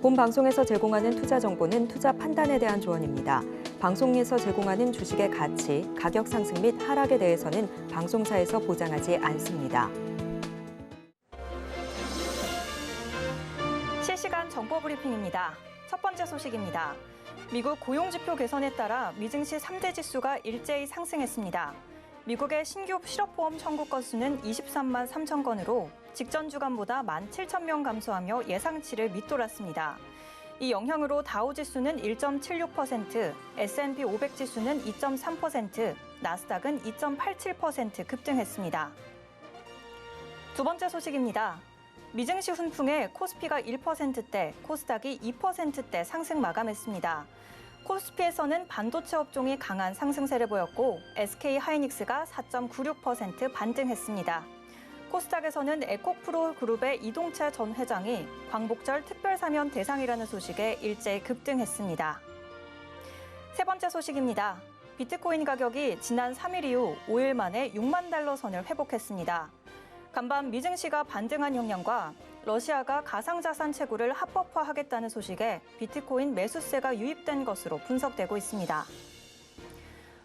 본 방송에서 제공하는 투자 정보는 투자 판단에 대한 조언입니다. 방송에서 제공하는 주식의 가치, 가격 상승 및 하락에 대해서는 방송사에서 보장하지 않습니다. 실시간 정보 브리핑입니다. 첫 번째 소식입니다. 미국 고용지표 개선에 따라 미증시 3대 지수가 일제히 상승했습니다. 미국의 신규 실업보험 청구 건수는 23만 3천 건으로 직전 주간보다 17,000명 감소하며 예상치를 밑돌았습니다. 이 영향으로 다우지수는 1.76%, S&P 500 지수는 2.3%, 나스닥은 2.87% 급등했습니다. 두 번째 소식입니다. 미증시 훈풍에 코스피가 1%대, 코스닥이 2%대 상승 마감했습니다. 코스피에서는 반도체 업종이 강한 상승세를 보였고 SK하이닉스가 4.96% 반등했습니다. 코스닥에서는 에코프로 그룹의 이동채 전 회장이 광복절 특별 사면 대상이라는 소식에 일제히 급등했습니다. 세 번째 소식입니다. 비트코인 가격이 지난 3일 이후 5일 만에 6만 달러 선을 회복했습니다. 간밤 미증시가 반등한 영향과 러시아가 가상자산 채굴을 합법화하겠다는 소식에 비트코인 매수세가 유입된 것으로 분석되고 있습니다.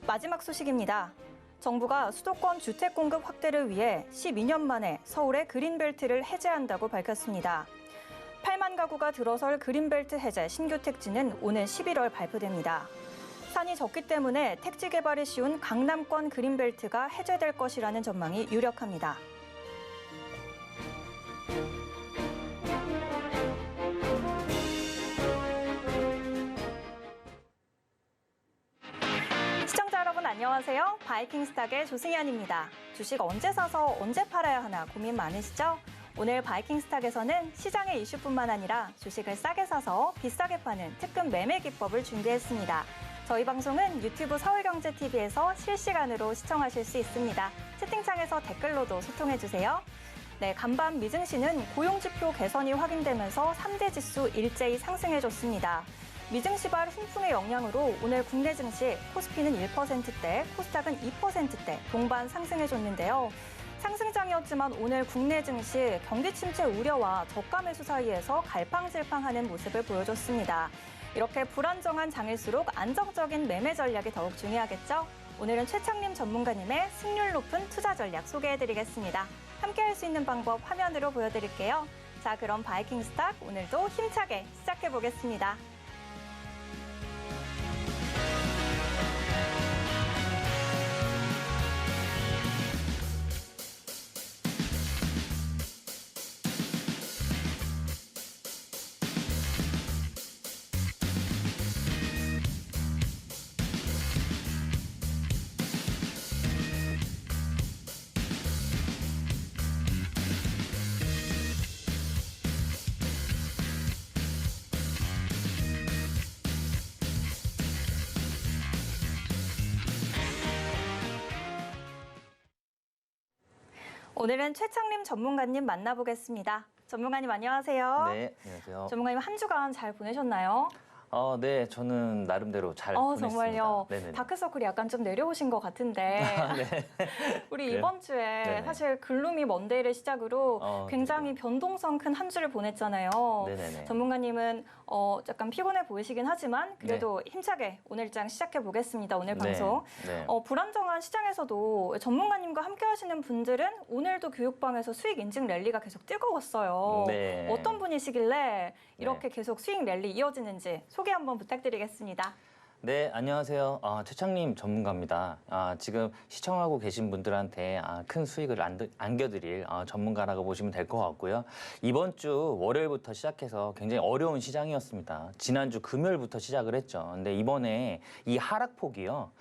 마지막 소식입니다. 정부가 수도권 주택 공급 확대를 위해 12년 만에 서울의 그린벨트를 해제한다고 밝혔습니다. 8만 가구가 들어설 그린벨트 해제 신규 택지는 오는 11월 발표됩니다. 산이 적기 때문에 택지 개발이 쉬운 강남권 그린벨트가 해제될 것이라는 전망이 유력합니다. 시청자 여러분 안녕하세요. 바이킹스탁의 조승현입니다. 주식 언제 사서 언제 팔아야 하나 고민 많으시죠? 오늘 바이킹스탁에서는 시장의 이슈뿐만 아니라 주식을 싸게 사서 비싸게 파는 특급 매매 기법을 준비했습니다. 저희 방송은 유튜브 서울경제TV에서 실시간으로 시청하실 수 있습니다. 채팅창에서 댓글로도 소통해주세요. 네, 간밤 미증시는 고용지표 개선이 확인되면서 3대 지수 일제히 상승해줬습니다. 미증시발 훈풍의 영향으로 오늘 국내 증시 코스피는 1%대, 코스닥은 2%대 동반 상승해줬는데요. 상승장이었지만 오늘 국내 증시 경기 침체 우려와 저가 매수 사이에서 갈팡질팡하는 모습을 보여줬습니다. 이렇게 불안정한 장일수록 안정적인 매매 전략이 더욱 중요하겠죠? 오늘은 최창림 전문가님의 승률 높은 투자 전략 소개해드리겠습니다. 함께할 수 있는 방법 화면으로 보여드릴게요. 자, 그럼 바이킹스탁 오늘도 힘차게 시작해보겠습니다. 오늘은 최창림 전문가님 만나보겠습니다. 전문가님 안녕하세요. 네, 안녕하세요. 전문가님 한 주간 잘 보내셨나요? 네, 저는 나름대로 잘 보냈습니다. 정말요? 네네네. 다크서클이 약간 좀 내려오신 것 같은데 네. 우리 그래요? 이번 주에 네네. 사실 글루미 먼데이를 시작으로 굉장히 네네. 변동성 큰 한 주를 보냈잖아요. 네네네. 전문가님은 약간 피곤해 보이시긴 하지만 그래도 힘차게 오늘 장 시작해 보겠습니다. 오늘 방송. 네. 불안정한 시장에서도 전문가님과 함께 하시는 분들은 오늘도 교육방에서 수익 인증 랠리가 계속 뜨거웠어요. 네. 어떤 분이시길래 이렇게 계속 수익 랠리 이어지는지 소개 한번 부탁드리겠습니다. 네, 안녕하세요. 최창림 전문가입니다. 지금 시청하고 계신 분들한테 큰 수익을 안겨드릴 전문가라고 보시면 될 것 같고요. 이번 주 월요일부터 시작해서 굉장히 어려운 시장이었습니다. 지난주 금요일부터 시작을 했죠. 근데 이번에 이 하락폭이요.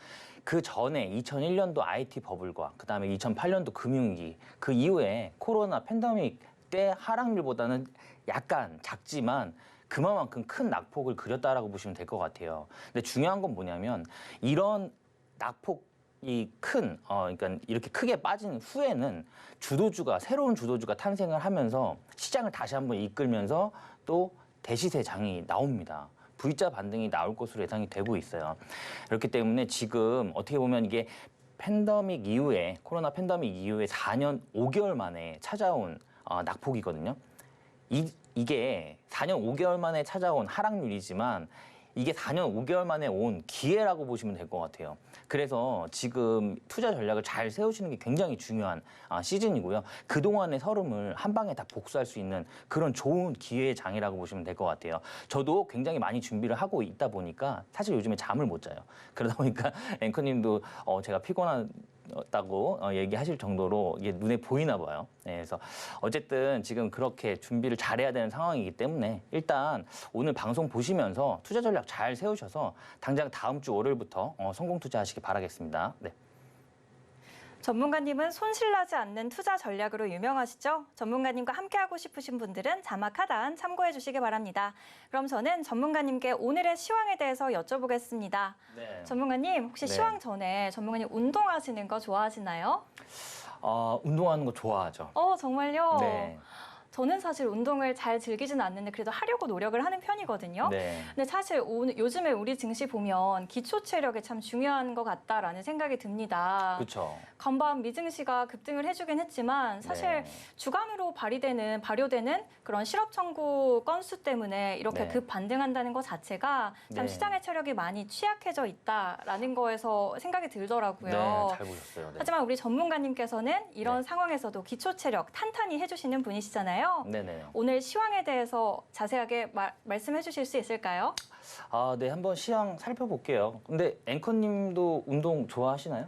그 전에 2001년도 IT 버블과 그다음에 2008년도 금융위기, 그 이후에 코로나 팬데믹 때 하락률보다는 약간 작지만 그만큼 큰 낙폭을 그렸다라고 보시면 될 것 같아요. 근데 중요한 건 뭐냐면 이런 낙폭이 큰, 그러니까 이렇게 크게 빠진 후에는 새로운 주도주가 탄생을 하면서 시장을 다시 한번 이끌면서 또 대시세 장이 나옵니다. V자 반등이 나올 것으로 예상이 되고 있어요. 그렇기 때문에 지금 어떻게 보면 이게 코로나 팬데믹 이후에 4년 5개월 만에 찾아온 낙폭이거든요. 이게 4년 5개월 만에 찾아온 하락률이지만 이게 4년 5개월 만에 온 기회라고 보시면 될 것 같아요. 그래서 지금 투자 전략을 잘 세우시는 게 굉장히 중요한 시즌이고요. 그동안의 서름을 한 방에 다 복수할 수 있는 그런 좋은 기회의 장이라고 보시면 될 것 같아요. 저도 굉장히 많이 준비를 하고 있다 보니까 사실 요즘에 잠을 못 자요. 그러다 보니까 앵커님도 제가 피곤하다고 얘기하실 정도로 이게 눈에 보이나 봐요. 네, 그래서 어쨌든 지금 그렇게 준비를 잘해야 되는 상황이기 때문에 일단 오늘 방송 보시면서 투자 전략 잘 세우셔서 당장 다음 주 월요일부터 성공 투자하시기 바라겠습니다. 네. 전문가님은 손실나지 않는 투자 전략으로 유명하시죠? 전문가님과 함께하고 싶으신 분들은 자막 하단 참고해 주시기 바랍니다. 그럼 저는 전문가님께 오늘의 시황에 대해서 여쭤보겠습니다. 네. 전문가님, 혹시 네. 시황 전에 전문가님 운동하시는 거 좋아하시나요? 운동하는 거 좋아하죠. 정말요? 네. 저는 사실 운동을 잘 즐기진 않는데 그래도 하려고 노력을 하는 편이거든요. 네. 근데 사실 요즘에 우리 증시 보면 기초 체력이 참 중요한 것 같다라는 생각이 듭니다. 그렇죠. 간밤 미증시가 급등을 해주긴 했지만 사실 네. 주간으로 발효되는 그런 실업 청구 건수 때문에 이렇게 네. 급 반등한다는 것 자체가 참 네. 시장의 체력이 많이 취약해져 있다라는 거에서 생각이 들더라고요. 네, 잘 보셨어요. 네. 하지만 우리 전문가님께서는 이런 네. 상황에서도 기초 체력 탄탄히 해주시는 분이시잖아요. 네네. 오늘 시황에 대해서 자세하게 말씀해 주실 수 있을까요? 네, 한번 시황 살펴볼게요. 근데 앵커님도 운동 좋아하시나요?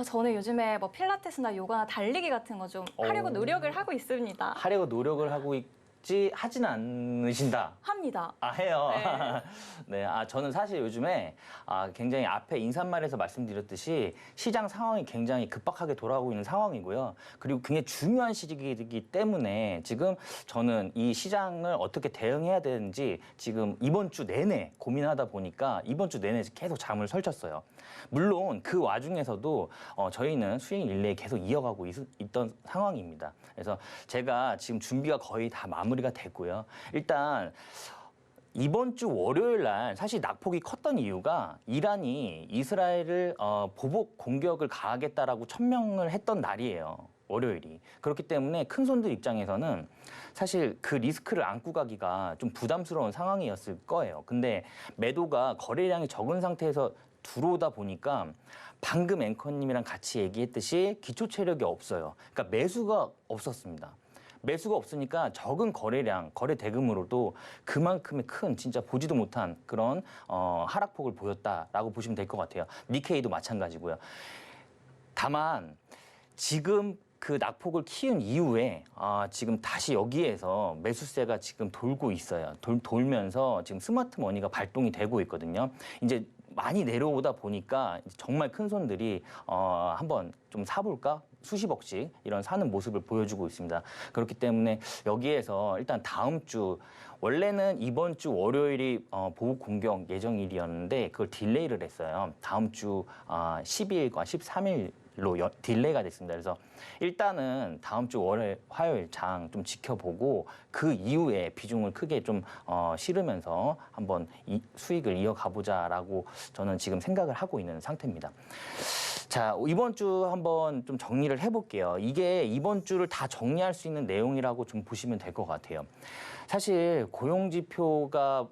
저는 요즘에 뭐 필라테스나 요가나 달리기 같은 거 좀 하려고 노력을 하고 있습니다. 하려고 노력을 하고 있지 하진 않으신다. 합니다. 해요. 네. 네, 저는 사실 요즘에 굉장히 앞에 인사말에서 말씀드렸듯이 시장 상황이 굉장히 급박하게 돌아가고 있는 상황이고요. 그리고 굉장히 중요한 시기이기 때문에 지금 저는 이 시장을 어떻게 대응해야 되는지 지금 이번 주 내내 고민하다 보니까 이번 주 내내 계속 잠을 설쳤어요. 물론 그 와중에서도 저희는 수익 릴레이 계속 이어가고 있던 상황입니다. 그래서 제가 지금 준비가 거의 다 마무리가 됐고요. 일단 이번 주 월요일 날 사실 낙폭이 컸던 이유가 이란이 이스라엘을 보복 공격을 가하겠다라고 천명을 했던 날이에요. 월요일이. 그렇기 때문에 큰 손들 입장에서는 사실 그 리스크를 안고 가기가 좀 부담스러운 상황이었을 거예요. 근데 매도가 거래량이 적은 상태에서 들어오다 보니까 방금 앵커님이랑 같이 얘기했듯이 기초 체력이 없어요. 그러니까 매수가 없었습니다. 매수가 없으니까 적은 거래량, 거래 대금으로도 그만큼의 큰 진짜 보지도 못한 그런 하락폭을 보였다라고 보시면 될 것 같아요. 니케이도 마찬가지고요. 다만 지금 그 낙폭을 키운 이후에 지금 다시 여기에서 매수세가 지금 돌고 있어요. 돌면서 지금 스마트 머니가 발동이 되고 있거든요. 이제 많이 내려오다 보니까 정말 큰 손들이 한번 좀 사볼까? 수십억씩 이런 사는 모습을 보여주고 있습니다. 그렇기 때문에 여기에서 일단 다음 주 원래는 이번 주 월요일이 보복 공격 예정일이었는데 그걸 딜레이를 했어요. 다음 주 12일과 13일로 딜레이가 됐습니다. 그래서 일단은 다음 주 월요일, 화요일 장 좀 지켜보고 그 이후에 비중을 크게 좀 실으면서 한번 수익을 이어가보자라고 저는 지금 생각을 하고 있는 상태입니다. 자, 이번 주 한번 좀 정리를 해볼게요. 이게 이번 주를 다 정리할 수 있는 내용이라고 좀 보시면 될 것 같아요. 사실 고용지표가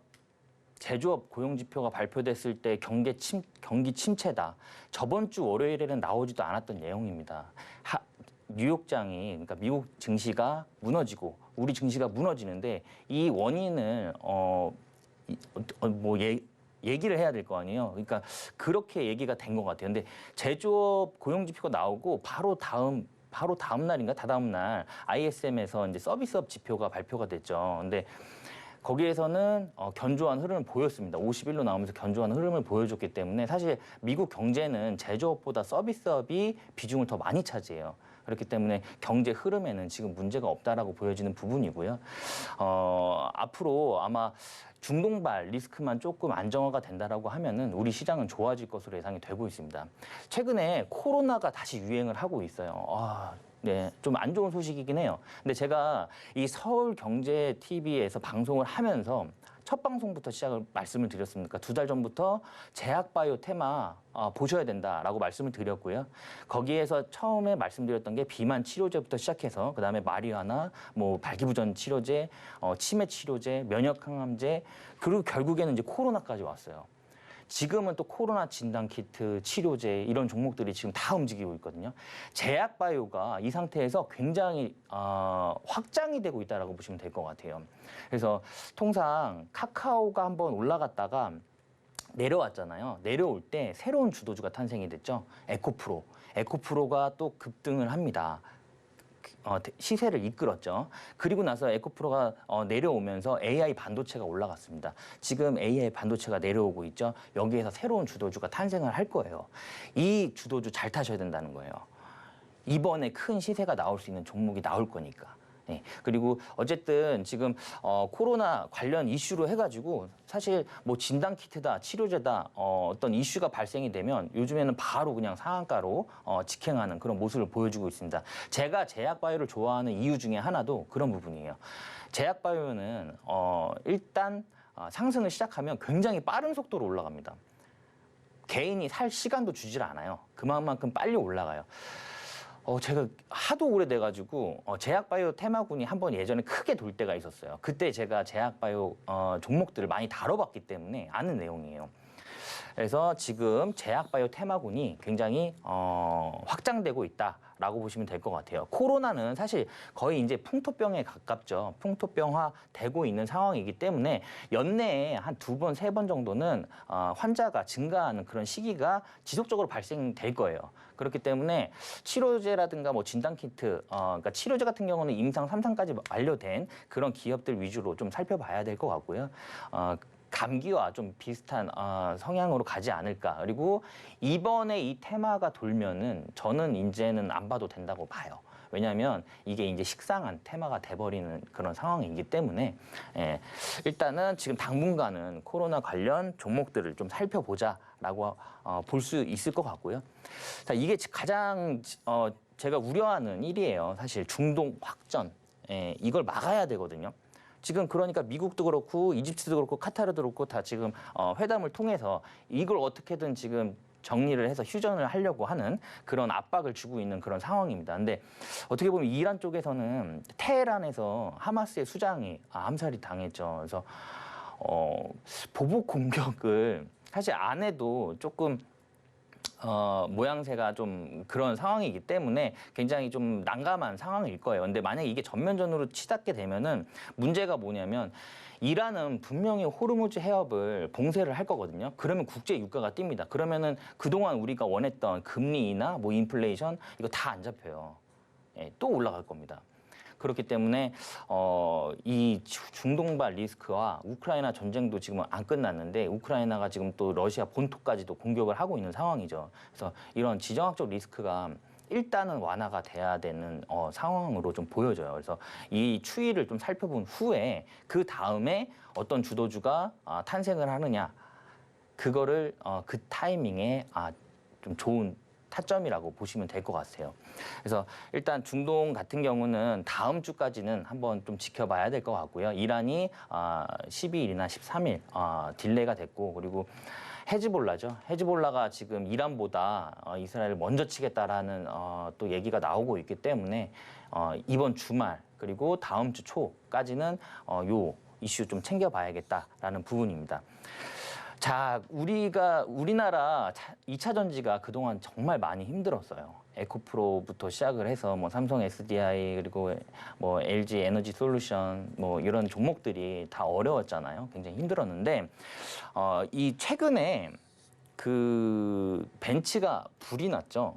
제조업 고용지표가 발표됐을 때 경기 침체다. 저번 주 월요일에는 나오지도 않았던 내용입니다. 뉴욕장이 그러니까 미국 증시가 무너지고 우리 증시가 무너지는데 이 원인을 얘기를 해야 될 거 아니에요. 그러니까 그렇게 얘기가 된 것 같아요. 근데 제조업 고용지표가 나오고 바로 다음 날인가 다다음 날 ISM에서 이제 서비스업 지표가 발표가 됐죠. 근데 거기에서는 견조한 흐름을 보였습니다. 51로 나오면서 견조한 흐름을 보여줬기 때문에 사실 미국 경제는 제조업보다 서비스업이 비중을 더 많이 차지해요. 그렇기 때문에 경제 흐름에는 지금 문제가 없다라고 보여지는 부분이고요. 앞으로 아마 중동발 리스크만 조금 안정화가 된다라고 하면은 우리 시장은 좋아질 것으로 예상이 되고 있습니다. 최근에 코로나가 다시 유행을 하고 있어요. 네, 좀 안 좋은 소식이긴 해요. 근데 제가 이 서울경제TV에서 방송을 하면서 첫 방송부터 시작을 말씀을 드렸습니까? 2달 전부터 제약바이오 테마 보셔야 된다라고 말씀을 드렸고요. 거기에서 처음에 말씀드렸던 게 비만 치료제부터 시작해서 그다음에 마리화나 뭐 발기부전 치료제, 치매 치료제, 면역 항암제, 그리고 결국에는 이제 코로나까지 왔어요. 지금은 또 코로나 진단 키트, 치료제 이런 종목들이 지금 다 움직이고 있거든요. 제약바이오가 이 상태에서 굉장히 확장이 되고 있다라고 보시면 될 것 같아요. 그래서 통상 카카오가 한번 올라갔다가 내려왔잖아요. 내려올 때 새로운 주도주가 탄생이 됐죠. 에코프로. 에코프로가 또 급등을 합니다. 시세를 이끌었죠. 그리고 나서 에코프로가 내려오면서 AI 반도체가 올라갔습니다. 지금 AI 반도체가 내려오고 있죠. 여기에서 새로운 주도주가 탄생을 할 거예요. 이 주도주 잘 타셔야 된다는 거예요. 이번에 큰 시세가 나올 수 있는 종목이 나올 거니까. 네. 그리고 어쨌든 지금 코로나 관련 이슈로 해가지고 사실 뭐 진단 키트다, 치료제다 어떤 이슈가 발생이 되면 요즘에는 바로 그냥 상한가로 직행하는 그런 모습을 보여주고 있습니다. 제가 제약바이오를 좋아하는 이유 중에 하나도 그런 부분이에요. 제약바이오는 일단 상승을 시작하면 굉장히 빠른 속도로 올라갑니다. 개인이 살 시간도 주질 않아요. 그만큼 빨리 올라가요. 제가 하도 오래돼가지고 제약바이오 테마군이 한번 예전에 크게 돌 때가 있었어요. 그때 제가 제약바이오 종목들을 많이 다뤄봤기 때문에 아는 내용이에요. 그래서 지금 제약바이오 테마군이 굉장히 확장되고 있다라고 보시면 될 것 같아요. 코로나는 사실 거의 이제 풍토병에 가깝죠. 풍토병화 되고 있는 상황이기 때문에 연내에 한 2번, 3번 정도는 환자가 증가하는 그런 시기가 지속적으로 발생될 거예요. 그렇기 때문에 치료제라든가 뭐 진단키트, 그러니까 치료제 같은 경우는 임상 3상까지 완료된 그런 기업들 위주로 좀 살펴봐야 될 것 같고요. 감기와 좀 비슷한 성향으로 가지 않을까. 그리고 이번에 이 테마가 돌면은 저는 이제는 안 봐도 된다고 봐요. 왜냐하면 이게 이제 식상한 테마가 돼버리는 그런 상황이기 때문에 일단은 지금 당분간은 코로나 관련 종목들을 좀 살펴보자라고 볼 수 있을 것 같고요. 자, 이게 가장 제가 우려하는 일이에요. 사실 중동 확전, 이걸 막아야 되거든요. 지금 그러니까 미국도 그렇고 이집트도 그렇고 카타르도 그렇고 다 지금 회담을 통해서 이걸 어떻게든 지금 정리를 해서 휴전을 하려고 하는 그런 압박을 주고 있는 그런 상황입니다. 근데 어떻게 보면 이란 쪽에서는 테헤란에서 하마스의 수장이 암살이 당했죠. 그래서 보복 공격을 사실 안 해도 조금 모양새가 좀 그런 상황이기 때문에 굉장히 좀 난감한 상황일 거예요. 근데 만약에 이게 전면전으로 치닫게 되면은 문제가 뭐냐면 이란은 분명히 호르무즈 해협을 봉쇄를 할 거거든요. 그러면 국제 유가가 뜁니다. 그러면은 그동안 우리가 원했던 금리 인하, 뭐 인플레이션 이거 다 안 잡혀요. 또 올라갈 겁니다. 그렇기 때문에 이 중동발 리스크와 우크라이나 전쟁도 지금 안 끝났는데 우크라이나가 지금 또 러시아 본토까지도 공격을 하고 있는 상황이죠. 그래서 이런 지정학적 리스크가 일단은 완화가 돼야 되는 상황으로 좀 보여져요. 그래서 이 추이를 좀 살펴본 후에 그 다음에 어떤 주도주가 탄생을 하느냐 그거를 그 타이밍에 좀 좋은 타점이라고 보시면 될 것 같아요. 그래서 일단 중동 같은 경우는 다음 주까지는 한번 좀 지켜봐야 될 것 같고요. 이란이 12일이나 13일 딜레이가 됐고 그리고 헤즈볼라죠. 헤즈볼라가 지금 이란보다 이스라엘을 먼저 치겠다라는 또 얘기가 나오고 있기 때문에 이번 주말 그리고 다음 주 초까지는 요 이슈 좀 챙겨봐야겠다라는 부분입니다. 자, 우리나라 2차 전지가 그동안 정말 많이 힘들었어요. 에코프로부터 시작을 해서 뭐 삼성 SDI 그리고 뭐 LG 에너지 솔루션 뭐 이런 종목들이 다 어려웠잖아요. 굉장히 힘들었는데 이 최근에 그 벤츠가 불이 났죠.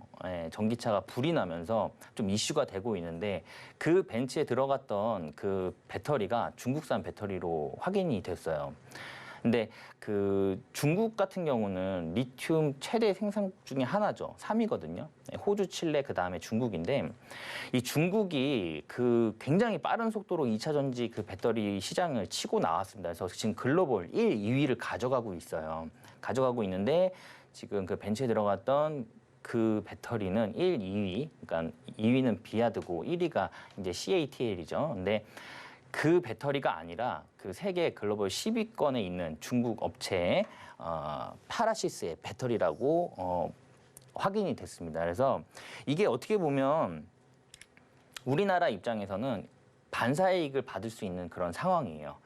전기차가 불이 나면서 좀 이슈가 되고 있는데 그 벤츠에 들어갔던 그 배터리가 중국산 배터리로 확인이 됐어요. 근데 그 중국 같은 경우는 리튬 최대 생산 중에 하나죠. 3위거든요. 호주, 칠레, 그 다음에 중국인데 이 중국이 그 굉장히 빠른 속도로 2차 전지 그 배터리 시장을 치고 나왔습니다. 그래서 지금 글로벌 1, 2위를 가져가고 있어요. 가져가고 있는데 지금 그 벤츠에 들어갔던 그 배터리는 1, 2위, 그러니까 2위는 비아드고 1위가 이제 CATL이죠. 근데 그 배터리가 아니라 그 세계 글로벌 10위권에 있는 중국 업체 파라시스의 배터리라고 확인이 됐습니다. 그래서 이게 어떻게 보면 우리나라 입장에서는 반사이익을 받을 수 있는 그런 상황이에요.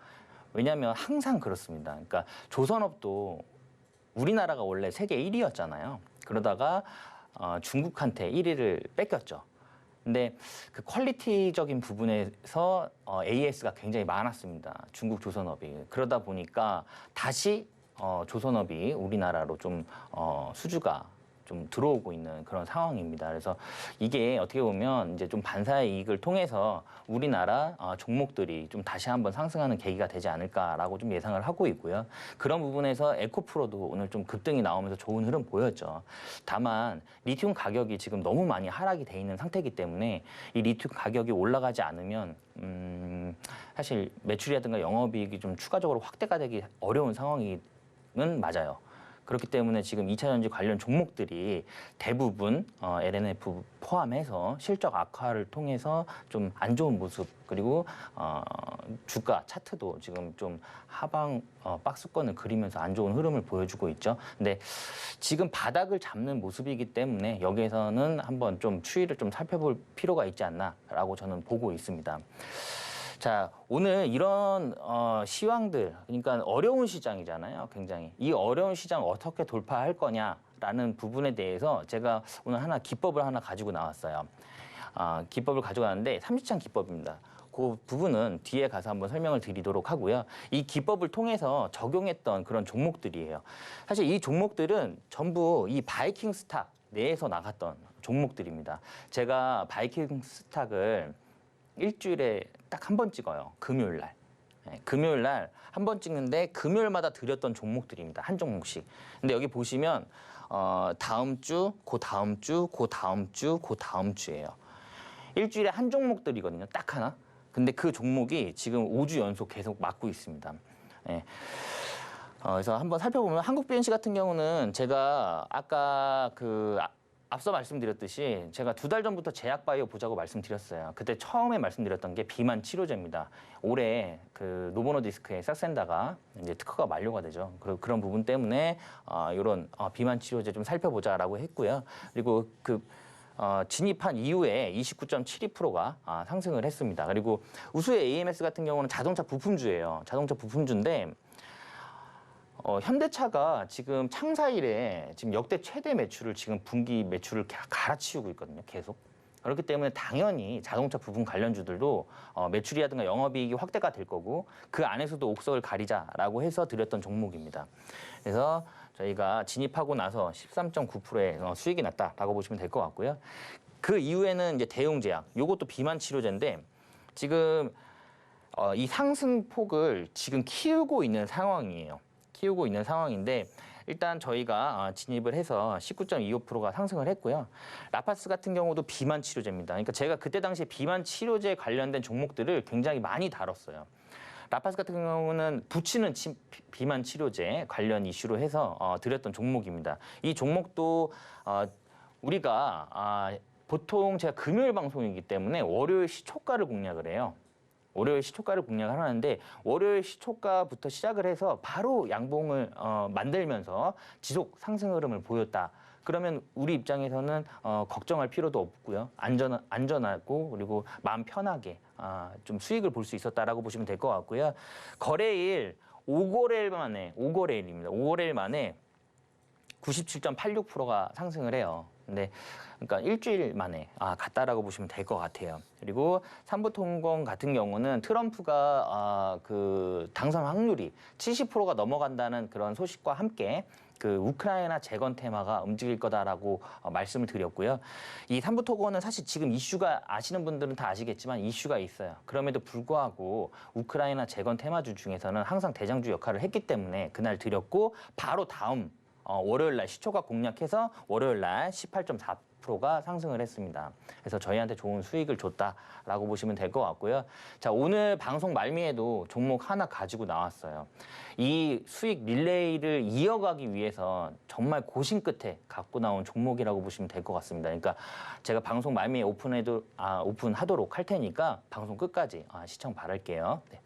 왜냐하면 항상 그렇습니다. 그러니까 조선업도 우리나라가 원래 세계 1위였잖아요. 그러다가 중국한테 1위를 뺏겼죠. 근데 그 퀄리티적인 부분에서 AS가 굉장히 많았습니다. 중국 조선업이. 그러다 보니까 다시 조선업이 우리나라로 좀 수주가 좀 들어오고 있는 그런 상황입니다. 그래서 이게 어떻게 보면 이제 좀 반사의 이익을 통해서 우리나라 종목들이 좀 다시 한번 상승하는 계기가 되지 않을까라고 좀 예상을 하고 있고요. 그런 부분에서 에코프로도 오늘 좀 급등이 나오면서 좋은 흐름 보였죠. 다만 리튬 가격이 지금 너무 많이 하락이 돼 있는 상태이기 때문에 이 리튬 가격이 올라가지 않으면 사실 매출이라든가 영업이익이 좀 추가적으로 확대가 되기 어려운 상황은 맞아요. 그렇기 때문에 지금 2차 전지 관련 종목들이 대부분 LNF 포함해서 실적 악화를 통해서 좀 안 좋은 모습, 그리고 주가 차트도 지금 좀 하방 박스권을 그리면서 안 좋은 흐름을 보여주고 있죠. 근데 지금 바닥을 잡는 모습이기 때문에 여기에서는 한번 좀 추이를 좀 살펴볼 필요가 있지 않나라고 저는 보고 있습니다. 자, 오늘 이런 시황들, 그러니까 어려운 시장이잖아요, 굉장히. 이 어려운 시장 어떻게 돌파할 거냐라는 부분에 대해서 제가 오늘 기법을 하나 가지고 나왔어요. 기법을 가지고 왔는데 삼지창 기법입니다. 그 부분은 뒤에 가서 한번 설명을 드리도록 하고요. 이 기법을 통해서 적용했던 그런 종목들이에요. 사실 이 종목들은 전부 이 바이킹 스탁 내에서 나갔던 종목들입니다. 제가 바이킹 스탁을 일주일에 딱 한 번 찍어요. 금요일 날. 네, 금요일 날 한 번 찍는데 금요일마다 드렸던 종목들입니다. 한 종목씩. 근데 여기 보시면 다음 주, 그 다음 주, 그 다음 주, 그 다음 주예요. 일주일에 한 종목들이거든요. 딱 하나. 근데 그 종목이 지금 5주 연속 계속 맞고 있습니다. 네. 그래서 한번 살펴보면 한국 BNC 같은 경우는 제가 아까 앞서 말씀드렸듯이 제가 2달 전부터 제약바이오 보자고 말씀드렸어요. 그때 처음에 말씀드렸던 게 비만 치료제입니다. 올해 그 노보노디스크의 삭센다가 이제 특허가 만료가 되죠. 그런 부분 때문에 이런 비만 치료제 좀 살펴보자라고 했고요. 그리고 진입한 이후에 29.72%가 상승을 했습니다. 그리고 우수의 AMS 같은 경우는 자동차 부품주예요. 자동차 부품주인데 현대차가 지금 창사 이래 지금 역대 최대 매출을 지금 분기 매출을 갈아치우고 있거든요. 계속. 그렇기 때문에 당연히 자동차 부품 관련주들도 매출이라든가 영업이익이 확대가 될 거고 그 안에서도 옥석을 가리자라고 해서 드렸던 종목입니다. 그래서 저희가 진입하고 나서 13.9%의 수익이 났다라고 보시면 될 것 같고요. 그 이후에는 이제 대웅제약, 요것도 비만 치료제인데 지금 이 상승폭을 지금 키우고 있는 상황이에요. 키우고 있는 상황인데 일단 저희가 진입을 해서 19.25%가 상승을 했고요. 라파스 같은 경우도 비만 치료제입니다. 그러니까 제가 그때 당시에 비만 치료제 관련된 종목들을 굉장히 많이 다뤘어요. 라파스 같은 경우는 붙이는 비만 치료제 관련 이슈로 해서 드렸던 종목입니다. 이 종목도 우리가 보통 제가 금요일 방송이기 때문에 월요일 시초가를 공략을 해요. 월요일 시초가를 공략을 하는데 월요일 시초가부터 시작을 해서 바로 양봉을 만들면서 지속 상승 흐름을 보였다. 그러면 우리 입장에서는 걱정할 필요도 없고요. 안전하고 그리고 마음 편하게 좀 수익을 볼 수 있었다라고 보시면 될 것 같고요. 거래일 5거래일 만에 5거래일 만에 97.86%가 상승을 해요. 근데 그러니까 일주일 만에 갔다라고 보시면 될 것 같아요. 그리고 삼부통공 같은 경우는 트럼프가 그 당선 확률이 70%가 넘어간다는 그런 소식과 함께 그 우크라이나 재건 테마가 움직일 거다라고 말씀을 드렸고요. 이 삼부토건은 사실 지금 이슈가 아시는 분들은 다 아시겠지만 이슈가 있어요. 그럼에도 불구하고 우크라이나 재건 테마주 중에서는 항상 대장주 역할을 했기 때문에 그날 드렸고 바로 다음 월요일 날 시초가 공략해서 월요일 날 18.4% 4%가 상승을 했습니다. 그래서 저희한테 좋은 수익을 줬다라고 보시면 될 것 같고요. 자, 오늘 방송 말미에도 종목 하나 가지고 나왔어요. 이 수익 릴레이를 이어가기 위해서 정말 고심 끝에 갖고 나온 종목이라고 보시면 될 것 같습니다. 그러니까 제가 방송 말미에 오픈하도록 할 테니까 방송 끝까지 시청 바랄게요. 네.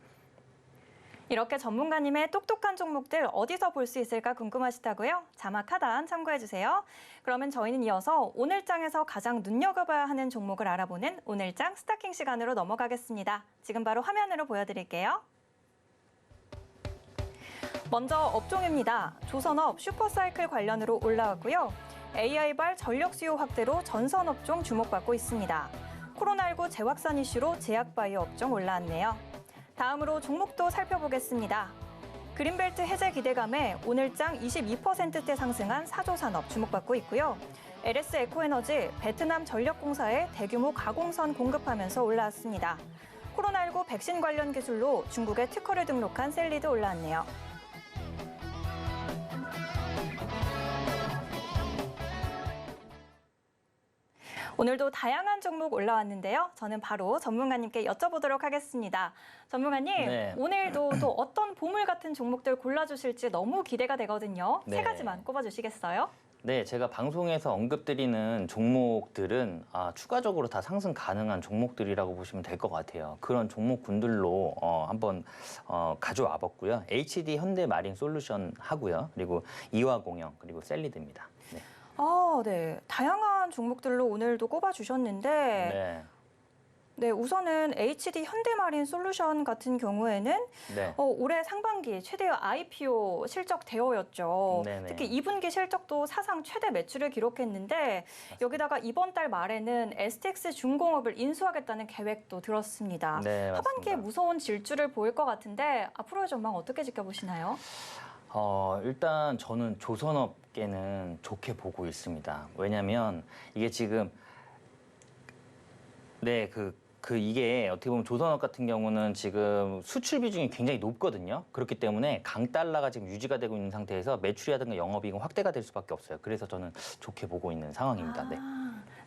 이렇게 전문가님의 똑똑한 종목들 어디서 볼 수 있을까 궁금하시다고요? 자막 하단 참고해주세요. 그러면 저희는 이어서 오늘장에서 가장 눈여겨봐야 하는 종목을 알아보는 오늘장 스타킹 시간으로 넘어가겠습니다. 지금 바로 화면으로 보여드릴게요. 먼저 업종입니다. 조선업 슈퍼사이클 관련으로 올라왔고요. AI발 전력 수요 확대로 전선업종 주목받고 있습니다. 코로나19 재확산 이슈로 제약바이오 업종 올라왔네요. 다음으로 종목도 살펴보겠습니다. 그린벨트 해제 기대감에 오늘장 22%대 상승한 사조산업 주목받고 있고요. LS 에코에너지 베트남 전력공사에 대규모 가공선 공급하면서 올라왔습니다. 코로나19 백신 관련 기술로 중국에 특허를 등록한 셀리도 올라왔네요. 오늘도 다양한 종목 올라왔는데요. 저는 바로 전문가님께 여쭤보도록 하겠습니다. 전문가님, 네. 오늘도 또 어떤 보물 같은 종목들 골라주실지 너무 기대가 되거든요. 네. 세 가지만 꼽아주시겠어요? 네, 제가 방송에서 언급드리는 종목들은 추가적으로 다 상승 가능한 종목들이라고 보시면 될 것 같아요. 그런 종목군들로 한번 가져와 봤고요. HD 현대마린 솔루션 하고요. 그리고 이화공영, 그리고 셀리드입니다. 네. 네. 다양한 종목들로 오늘도 꼽아주셨는데 네, 우선은 HD 현대마린 솔루션 같은 경우에는 네. 올해 상반기 최대의 IPO 실적 대어였죠. 네네. 특히 2분기 실적도 사상 최대 매출을 기록했는데 여기다가 이번 달 말에는 STX 중공업을 인수하겠다는 계획도 들었습니다. 네, 하반기에 맞습니다. 무서운 질주를 보일 것 같은데 앞으로의 전망 어떻게 지켜보시나요? 일단 저는 조선업계는 좋게 보고 있습니다. 왜냐하면 이게 지금 이게 어떻게 보면 조선업 같은 경우는 지금 수출 비중이 굉장히 높거든요. 그렇기 때문에 강달러가 지금 유지가 되고 있는 상태에서 매출이라든가 영업이익은 확대가 될 수밖에 없어요. 그래서 저는 좋게 보고 있는 상황입니다. 네.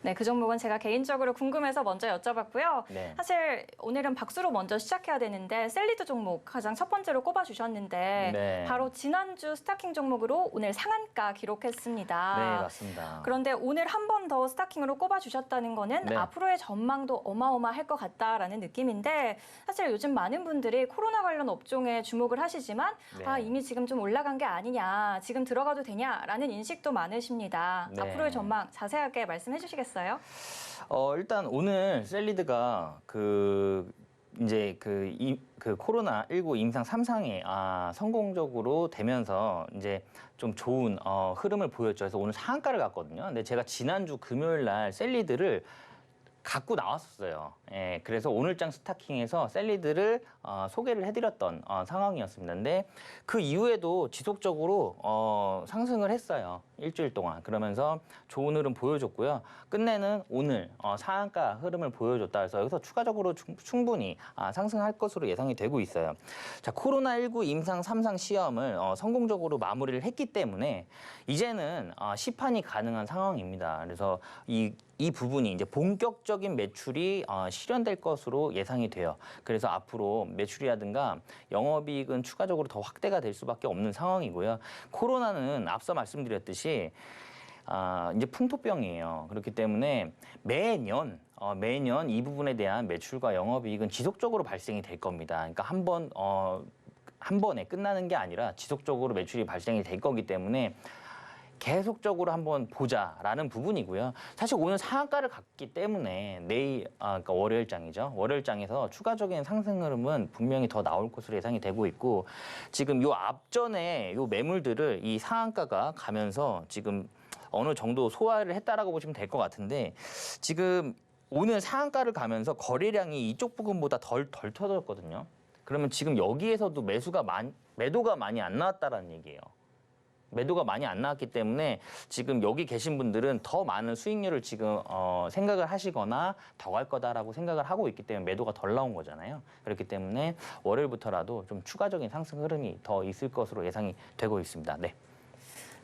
네, 그 종목은 제가 개인적으로 궁금해서 먼저 여쭤봤고요. 네. 사실 오늘은 박수로 먼저 시작해야 되는데 셀리드 종목 가장 첫 번째로 꼽아주셨는데 네. 바로 지난주 스타킹 종목으로 오늘 상한가 기록했습니다. 네, 맞습니다. 그런데 오늘 한 번 더 스타킹으로 꼽아주셨다는 거는 네. 앞으로의 전망도 어마어마할 것 같다라는 느낌인데 사실 요즘 많은 분들이 코로나 관련 업종에 주목을 하시지만 네. 이미 지금 좀 올라간 게 아니냐, 지금 들어가도 되냐라는 인식도 많으십니다. 네. 앞으로의 전망 자세하게 말씀해 주시겠어요? 일단 오늘 셀리드가 이제 코로나19 임상 3상에 성공적으로 되면서 이제 좀 좋은 흐름을 보였죠. 그래서 오늘 상한가를 갔거든요. 근데 제가 지난주 금요일 날 셀리드를 갖고 나왔었어요. 예, 그래서 오늘장 스타킹에서 셀리드를 소개를 해드렸던 상황이었습니다. 근데 그 이후에도 지속적으로 상승을 했어요. 일주일 동안. 그러면서 좋은 흐름 보여줬고요. 끝내는 오늘 상한가 흐름을 보여줬다 해서 여기서 추가적으로 충분히 상승할 것으로 예상이 되고 있어요. 자, 코로나19 임상 3상 시험을 성공적으로 마무리를 했기 때문에 이제는 시판이 가능한 상황입니다. 그래서 이 부분이 이제 본격적인 매출이 실현될 것으로 예상이 돼요. 그래서 앞으로 매출이라든가 영업이익은 추가적으로 더 확대가 될 수밖에 없는 상황이고요. 코로나는 앞서 말씀드렸듯이 이제 풍토병이에요. 그렇기 때문에 매년 이 부분에 대한 매출과 영업이익은 지속적으로 발생이 될 겁니다. 그러니까 한 번에 끝나는 게 아니라 지속적으로 매출이 발생이 될 거기 때문에 계속적으로 한번 보자라는 부분이고요. 사실 오늘 상한가를 갔기 때문에 내일, 그러니까 월요일장이죠. 월요일장에서 추가적인 상승 흐름은 분명히 더 나올 것으로 예상이 되고 있고, 지금 요 앞전에 요 매물들을 이 상한가가 가면서 지금 어느 정도 소화를 했다라고 보시면 될 것 같은데, 지금 오늘 상한가를 가면서 거래량이 이쪽 부분보다 덜 터졌거든요. 그러면 지금 여기에서도 매도가 많이 안 나왔다라는 얘기예요. 매도가 많이 안 나왔기 때문에 지금 여기 계신 분들은 더 많은 수익률을 지금 생각을 하시거나 더 갈 거다라고 생각을 하고 있기 때문에 매도가 덜 나온 거잖아요. 그렇기 때문에 월요일부터라도 좀 추가적인 상승 흐름이 더 있을 것으로 예상이 되고 있습니다. 네.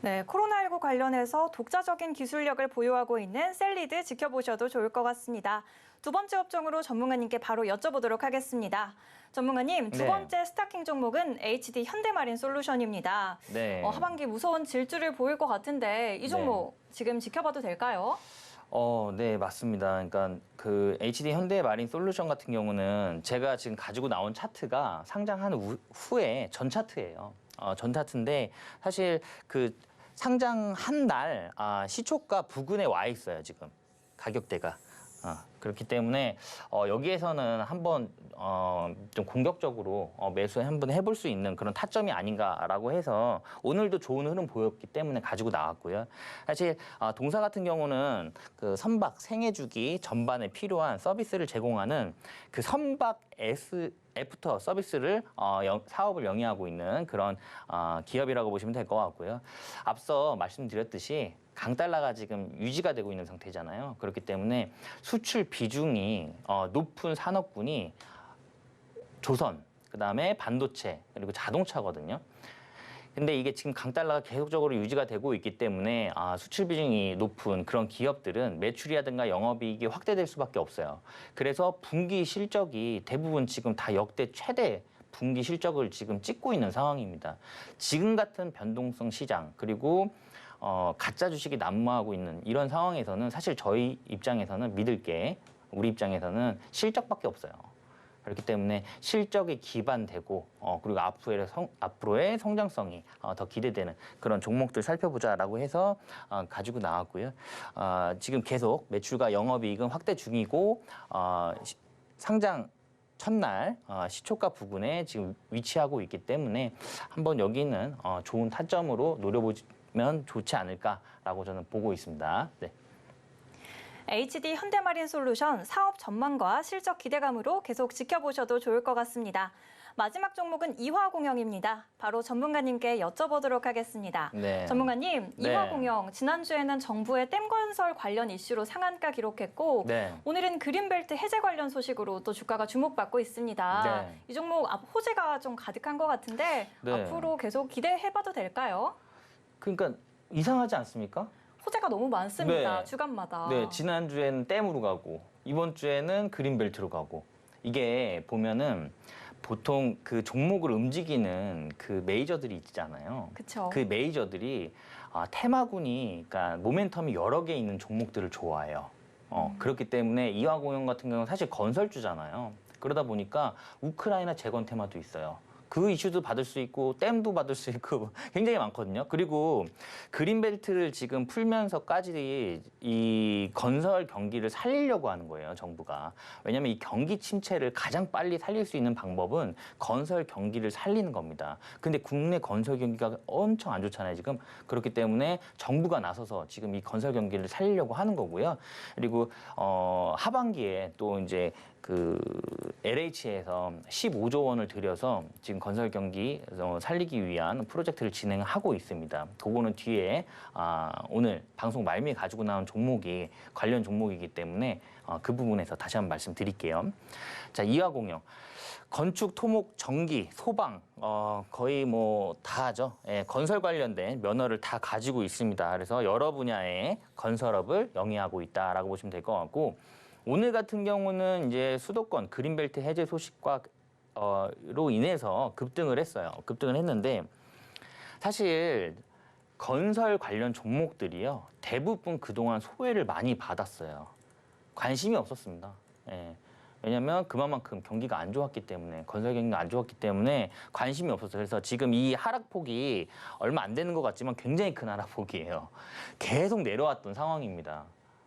네, 코로나19 관련해서 독자적인 기술력을 보유하고 있는 셀리드 지켜보셔도 좋을 것 같습니다. 두 번째 업종으로 전문가님께 바로 여쭤보도록 하겠습니다. 전문가님, 두 네. 번째 스타킹 종목은 HD 현대마린 솔루션입니다. 네. 하반기 무서운 질주를 보일 것 같은데 이 종목 지금 지켜봐도 될까요? 네, 맞습니다. 그러니까 그 HD 현대마린 솔루션 같은 경우는 제가 지금 가지고 나온 차트가 상장한 후에 전 차트예요. 전 차트인데 사실 그 상장한 날 시초가 부근에 와 있어요, 지금 가격대가. 그렇기 때문에 여기에서는 한번 좀 공격적으로 매수 한번 해볼 수 있는 그런 타점이 아닌가라고 해서 오늘도 좋은 흐름 보였기 때문에 가지고 나왔고요. 사실 동사 같은 경우는 그 선박 생애주기 전반에 필요한 서비스를 제공하는 그 선박 애프터 서비스를 사업을 영위하고 있는 그런 기업이라고 보시면 될 것 같고요. 앞서 말씀드렸듯이 강달러가 지금 유지가 되고 있는 상태잖아요. 그렇기 때문에 수출 비중이 높은 산업군이 조선, 그다음에 반도체, 그리고 자동차거든요. 근데 이게 지금 강달러가 계속적으로 유지가 되고 있기 때문에 수출 비중이 높은 그런 기업들은 매출이라든가 영업이익이 확대될 수밖에 없어요. 그래서 분기 실적이 대부분 지금 다 역대 최대 분기 실적을 지금 찍고 있는 상황입니다. 지금 같은 변동성 시장 그리고 가짜 주식이 난무하고 있는 이런 상황에서는 사실 저희 입장에서는 믿을 게 우리 입장에서는 실적밖에 없어요. 그렇기 때문에 실적이 기반되고 그리고 앞으로의 성장성이 더 기대되는 그런 종목들 살펴보자라고 해서 가지고 나왔고요. 지금 계속 매출과 영업이익은 확대 중이고 상장 첫날 시초가 부근에 지금 위치하고 있기 때문에 한번 여기는 좋은 타점으로 노려보면 좋지 않을까라고 저는 보고 있습니다. 네. HD 현대마린 솔루션 사업 전망과 실적 기대감으로 계속 지켜보셔도 좋을 것 같습니다. 마지막 종목은 이화공영입니다. 바로 전문가님께 여쭤보도록 하겠습니다. 네. 전문가님, 네. 이화공영 지난주에는 정부의 댐 건설 관련 이슈로 상한가 기록했고 네. 오늘은 그린벨트 해제 관련 소식으로 또 주가가 주목받고 있습니다. 네. 이 종목 호재가 좀 가득한 것 같은데 네. 앞으로 계속 기대해봐도 될까요? 그러니까 이상하지 않습니까? 호재가 너무 많습니다. 네. 주간마다. 네, 지난주에는 댐으로 가고 이번 주에는 그린벨트로 가고 이게 보면은 보통 그 종목을 움직이는 그 메이저들이 있잖아요. 그렇죠. 그 메이저들이 테마군이 그러니까 모멘텀이 여러 개 있는 종목들을 좋아해요. 그렇기 때문에 이화공영 같은 경우는 사실 건설주잖아요. 그러다 보니까 우크라이나 재건 테마도 있어요. 그 이슈도 받을 수 있고 댐도 받을 수 있고 굉장히 많거든요. 그리고 그린벨트를 지금 풀면서까지 이 건설 경기를 살리려고 하는 거예요, 정부가. 왜냐하면 이 경기 침체를 가장 빨리 살릴 수 있는 방법은 건설 경기를 살리는 겁니다. 근데 국내 건설 경기가 엄청 안 좋잖아요, 지금. 그렇기 때문에 정부가 나서서 지금 이 건설 경기를 살리려고 하는 거고요. 그리고 하반기에 또 이제 그 LH에서 15조 원을 들여서 지금 건설 경기 살리기 위한 프로젝트를 진행하고 있습니다. 그거는 뒤에 오늘 방송 말미에 가지고 나온 종목이 관련 종목이기 때문에 그 부분에서 다시 한번 말씀드릴게요. 자, 이화공영. 건축, 토목, 전기, 소방 거의 뭐 다 하죠. 예, 건설 관련된 면허를 다 가지고 있습니다. 그래서 여러 분야의 건설업을 영위하고 있다라고 보시면 될 것 같고 오늘 같은 경우는 이제 수도권 그린벨트 해제 소식과 로 인해서 급등을 했어요. 급등을 했는데 사실 건설 관련 종목들이요. 대부분 그동안 소외를 많이 받았어요. 관심이 없었습니다. 예. 왜냐하면 그만큼 경기가 안 좋았기 때문에 건설 경기가 안 좋았기 때문에 관심이 없었어요. 그래서 지금 이 하락폭이 얼마 안 되는 것 같지만 굉장히 큰 하락폭이에요. 계속 내려왔던 상황입니다.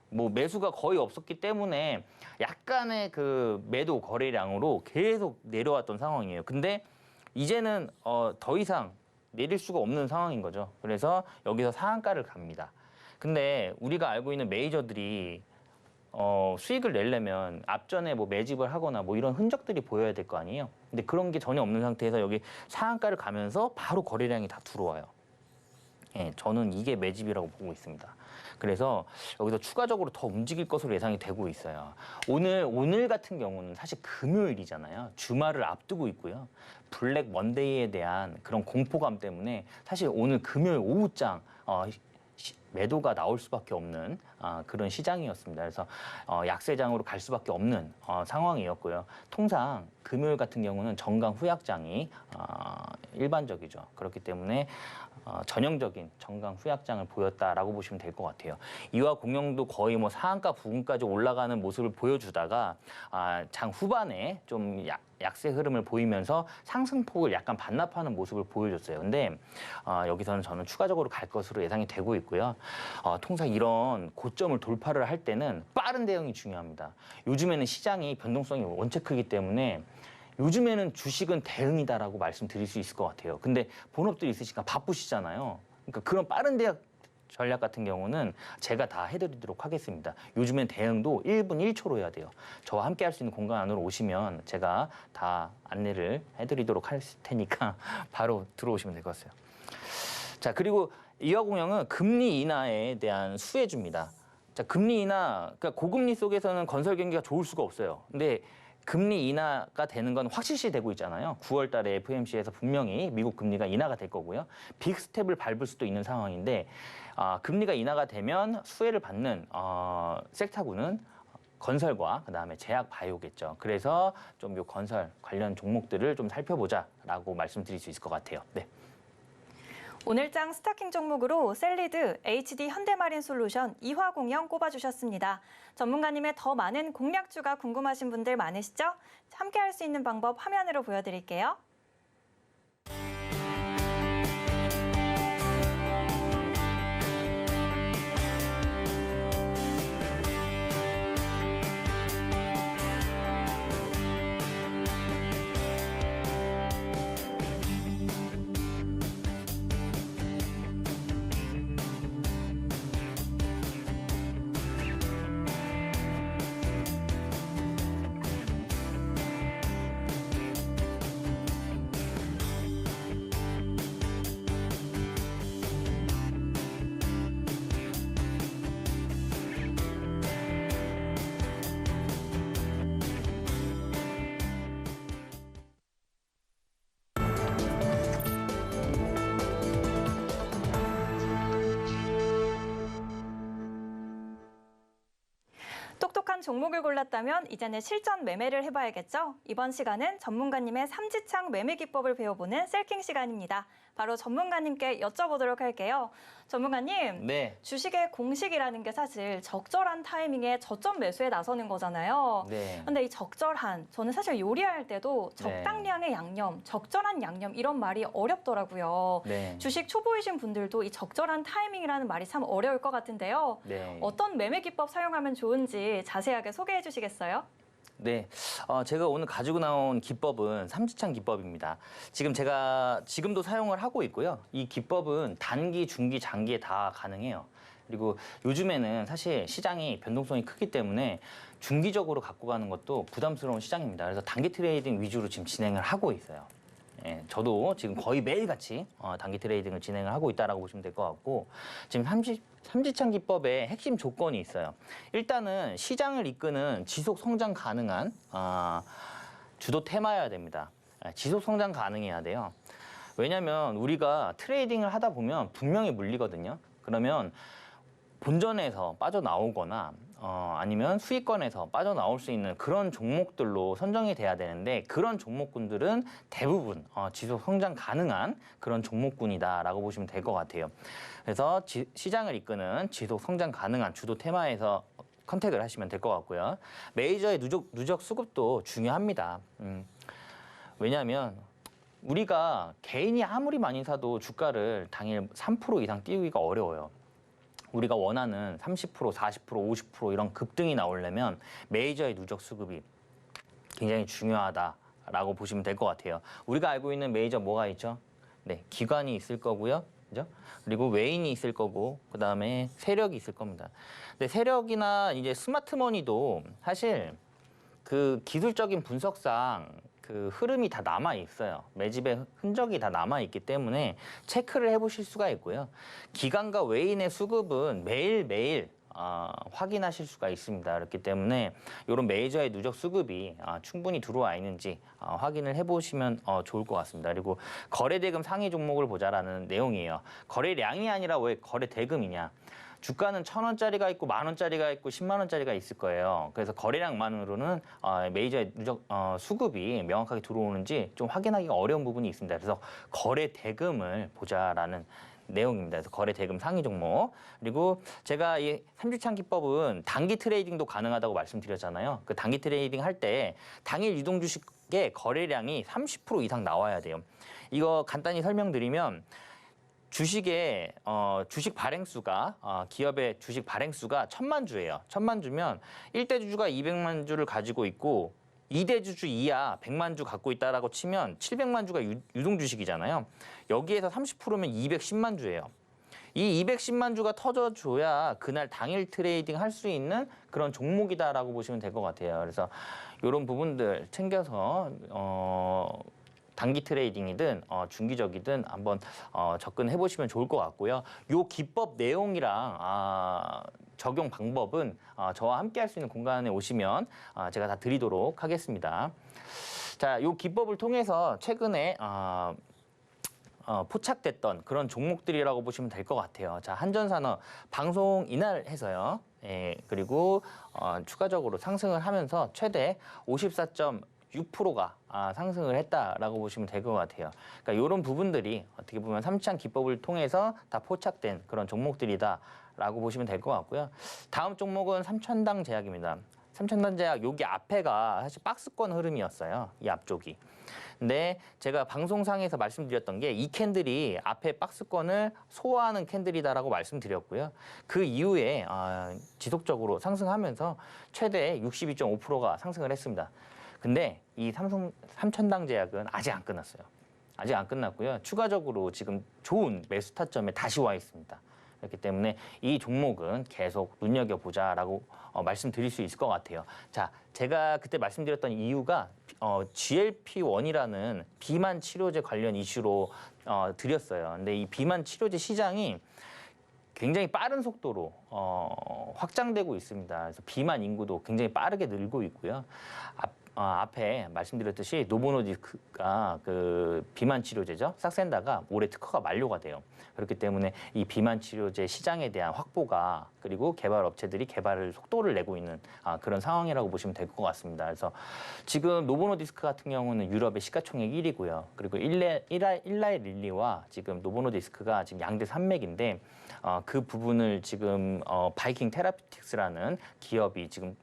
뭐 매수가 거의 없었기 때문에 약간의 그 매도 거래량으로 계속 내려왔던 상황이에요. 근데 이제는 더 이상 내릴 수가 없는 상황인 거죠. 그래서 여기서 상한가를 갑니다. 근데 우리가 알고 있는 메이저들이 수익을 내려면 앞전에 뭐 매집을 하거나 뭐 이런 흔적들이 보여야 될 거 아니에요. 근데 그런 게 전혀 없는 상태에서 여기 상한가를 가면서 바로 거래량이 다 들어와요. 예, 저는 이게 매집이라고 보고 있습니다. 그래서 여기서 추가적으로 더 움직일 것으로 예상이 되고 있어요. 오늘 같은 경우는 사실 금요일이잖아요. 주말을 앞두고 있고요. 블랙 먼데이에 대한 그런 공포감 때문에 사실 오늘 금요일 오후장 매도가 나올 수밖에 없는 그런 시장이었습니다. 그래서 약세장으로 갈 수밖에 없는 상황이었고요. 통상 금요일 같은 경우는 정강 후약장이 일반적이죠. 그렇기 때문에 전형적인 정강 후약장을 보였다라고 보시면 될 것 같아요. 이와 공영도 거의 뭐 상한가 부근까지 올라가는 모습을 보여주다가 장 후반에 좀 약세 흐름을 보이면서 상승폭을 약간 반납하는 모습을 보여줬어요. 근데 여기서는 저는 추가적으로 갈 것으로 예상이 되고 있고요. 통상 이런 고점을 돌파를 할 때는 빠른 대응이 중요합니다. 요즘에는 시장이 변동성이 원체 크기 때문에 요즘에는 주식은 대응이다라고 말씀드릴 수 있을 것 같아요. 근데 본업들이 있으시니까 바쁘시잖아요. 그러니까 그런 빠른 대응 전략 같은 경우는 제가 다 해드리도록 하겠습니다. 요즘엔 대응도 1분 1초로 해야 돼요. 저와 함께 할 수 있는 공간 안으로 오시면 제가 다 안내를 해드리도록 할 테니까 바로 들어오시면 될 것 같아요. 자, 그리고 이화공영은 금리 인하에 대한 수혜주입니다. 자, 금리 인하, 그러니까 고금리 속에서는 건설 경기가 좋을 수가 없어요. 근데 금리 인하가 되는 건 확실시 되고 있잖아요. 9월 달에 FOMC에서 분명히 미국 금리가 인하가 될 거고요. 빅 스텝을 밟을 수도 있는 상황인데 금리가 인하가 되면 수혜를 받는 섹터군은 건설과 그다음에 제약 바이오겠죠. 그래서 좀 요 건설 관련 종목들을 좀 살펴보자라고 말씀드릴 수 있을 것 같아요. 네. 오늘장 스타킹 종목으로 셀리드, HD 현대마린솔루션, 이화공영 꼽아주셨습니다. 전문가님의 더 많은 공략주가 궁금하신 분들 많으시죠? 함께 할 수 있는 방법 화면으로 보여드릴게요. 똑똑한 종목을 골랐다면 이제는 실전 매매를 해봐야겠죠? 이번 시간은 전문가님의 삼지창 매매 기법을 배워보는 셀킹 시간입니다. 바로 전문가님께 여쭤보도록 할게요. 전문가님, 네. 주식의 공식이라는 게 사실 적절한 타이밍에 저점 매수에 나서는 거잖아요. 네. 근데 이 적절한, 저는 사실 요리할 때도 적당량의 양념, 적절한 양념 이런 말이 어렵더라고요. 네. 주식 초보이신 분들도 이 적절한 타이밍이라는 말이 참 어려울 것 같은데요. 네. 어떤 매매 기법 사용하면 좋은지 자세하게 소개해 주시겠어요? 네, 제가 오늘 가지고 나온 기법은 삼지창 기법입니다. 제가 지금도 사용을 하고 있고요. 이 기법은 단기, 중기, 장기에 다 가능해요. 그리고 요즘에는 사실 시장이 변동성이 크기 때문에 중기적으로 갖고 가는 것도 부담스러운 시장입니다. 그래서 단기 트레이딩 위주로 지금 진행을 하고 있어요. 예, 저도 지금 거의 매일같이 단기 트레이딩을 진행을 하고 있다라고 보시면 될 것 같고, 지금 삼지창 기법의 핵심 조건이 있어요. 일단은 시장을 이끄는 지속 성장 가능한 주도 테마여야 됩니다. 지속 성장 가능해야 돼요. 왜냐하면 우리가 트레이딩을 하다 보면 분명히 물리거든요. 그러면 본전에서 빠져나오거나 아니면 수익권에서 빠져나올 수 있는 그런 종목들로 선정이 돼야 되는데, 그런 종목군들은 대부분 지속 성장 가능한 그런 종목군이다라고 보시면 될 것 같아요. 그래서 시장을 이끄는 지속 성장 가능한 주도 테마에서 컨택을 하시면 될 것 같고요. 메이저의 누적 수급도 중요합니다. 왜냐하면 우리가 개인이 아무리 많이 사도 주가를 당일 3% 이상 띄우기가 어려워요. 우리가 원하는 30%, 40%, 50% 이런 급등이 나오려면 메이저의 누적 수급이 굉장히 중요하다라고 보시면 될 것 같아요. 우리가 알고 있는 메이저 뭐가 있죠? 네, 기관이 있을 거고요. 그죠? 그리고 외인이 있을 거고, 그 다음에 세력이 있을 겁니다. 근데 세력이나 이제 스마트머니도 사실 그 기술적인 분석상 그 흐름이 다 남아 있어요. 매집의 흔적이 다 남아 있기 때문에 체크를 해보실 수가 있고요. 기관과 외인의 수급은 매일매일 확인하실 수가 있습니다. 그렇기 때문에 이런 메이저의 누적 수급이 충분히 들어와 있는지 확인을 해보시면 좋을 것 같습니다. 그리고 거래 대금 상위 종목을 보자라는 내용이에요. 거래량이 아니라 왜 거래 대금이냐? 주가는 1,000원짜리가 있고 10,000원짜리가 있고 10만 원짜리가 있을 거예요. 그래서 거래량만으로는 메이저의 누적 수급이 명확하게 들어오는지 좀 확인하기가 어려운 부분이 있습니다. 그래서 거래 대금을 보자라는 내용입니다. 그래서 거래 대금 상위 종목. 그리고 제가 이 삼주창 기법은 단기 트레이딩도 가능하다고 말씀드렸잖아요. 그 단기 트레이딩 할 때 당일 유동 주식의 거래량이 30% 이상 나와야 돼요. 이거 간단히 설명드리면 주식의 주식 발행수가 기업의 주식 발행수가 1,000만 주예요. 1,000만 주면 1대 주주가 200만 주를 가지고 있고 2대 주주 이하 100만 주 갖고 있다라고 치면 700만 주가 유동 주식이잖아요. 여기에서 30%면 210만 주예요. 이 210만 주가 터져줘야 그날 당일 트레이딩 할 수 있는 그런 종목이다라고 보시면 될 것 같아요. 그래서 이런 부분들 챙겨서 단기 트레이딩이든 중기적이든 한번 접근해 보시면 좋을 것 같고요. 요 기법 내용이랑 적용 방법은 저와 함께 할 수 있는 공간에 오시면 제가 다 드리도록 하겠습니다. 자, 요 기법을 통해서 최근에 포착됐던 그런 종목들이라고 보시면 될 것 같아요. 자, 한전산업 방송 이날 해서요. 예, 그리고 추가적으로 상승을 하면서 최대 54.6%가 상승을 했다라고 보시면 될 것 같아요. 그러니까 이런 부분들이 어떻게 보면 삼창 기법을 통해서 다 포착된 그런 종목들이다라고 보시면 될 것 같고요. 다음 종목은 삼천당 제약입니다. 삼천당 제약 여기 앞에가 사실 박스권 흐름이었어요. 이 앞쪽이. 근데 제가 방송상에서 말씀드렸던 게 이 캔들이 앞에 박스권을 소화하는 캔들이다라고 말씀드렸고요. 그 이후에 지속적으로 상승하면서 최대 62.5%가 상승을 했습니다. 근데 이 삼천당 제약은 아직 안 끝났어요. 아직 안 끝났고요. 추가적으로 지금 좋은 매수 타점에 다시 와 있습니다. 그렇기 때문에 이 종목은 계속 눈여겨보자라고 말씀드릴 수 있을 것 같아요. 자, 제가 그때 말씀드렸던 이유가 GLP-1이라는 비만 치료제 관련 이슈로 드렸어요. 근데 이 비만 치료제 시장이 굉장히 빠른 속도로 확장되고 있습니다. 그래서 비만 인구도 굉장히 빠르게 늘고 있고요. 앞에 말씀드렸듯이 노보노디스크가 그 비만 치료제죠. 삭센다가 올해 특허가 만료가 돼요. 그렇기 때문에 이 비만 치료제 시장에 대한 확보가 그리고 개발 업체들이 개발을 속도를 내고 있는 그런 상황이라고 보시면 될 것 같습니다. 그래서 지금 노보노디스크 같은 경우는 유럽의 시가총액 1위고요. 그리고 일라이 릴리와 지금 노보노디스크가 지금 양대 산맥인데 그 부분을 지금 바이킹 테라피틱스라는 기업이 지금